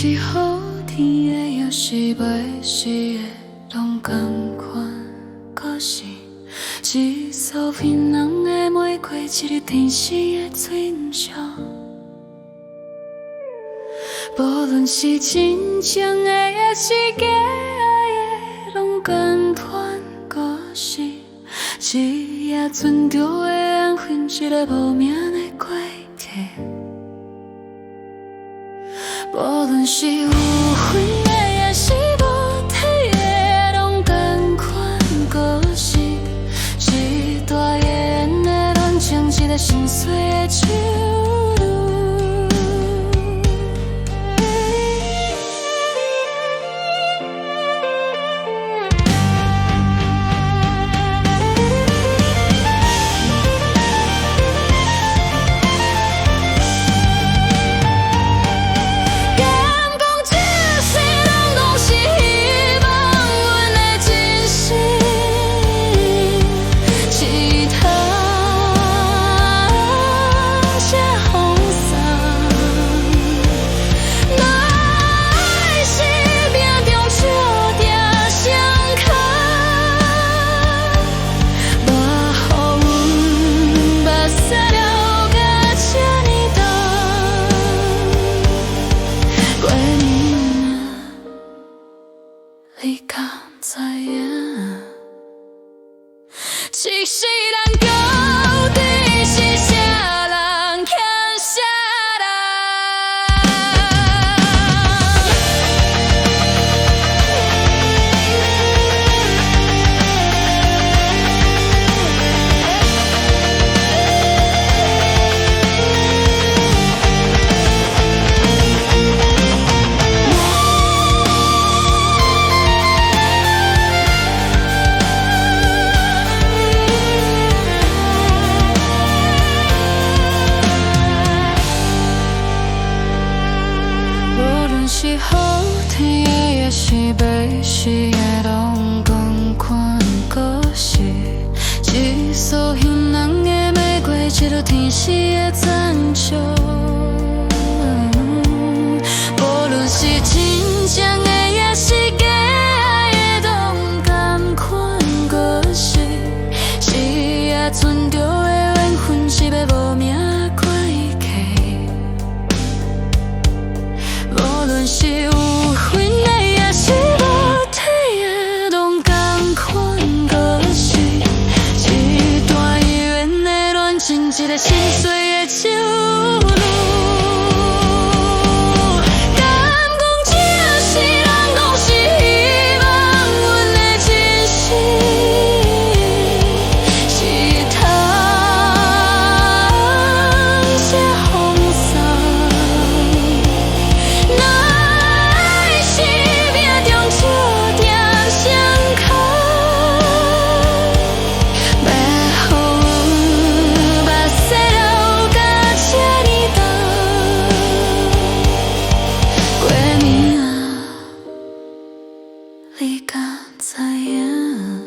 是好天的，也是歹势的，拢同款。可是，一束骗人的玫瑰，一日天使的亲像。无论是真正的，也是假的，拢同款。可是，一夜船着的缘分，一个无名的过客。无论是有份的，也是无体的，拢同款。可是，一段缘的恋情，一个心碎的手路。你敢知影？一世人到底是啥人欠啥是好天的，也是歹势的，拢同款。可是，一束香人的玫瑰，一朵天使的残像。无论是真正的，也是假的，拢同款。可是，一夜船着的缘分，是要无名过客。无论是有份的，也是无体的，拢同款。可是，一段缘的恋情，一个心碎的手路。你敢知影？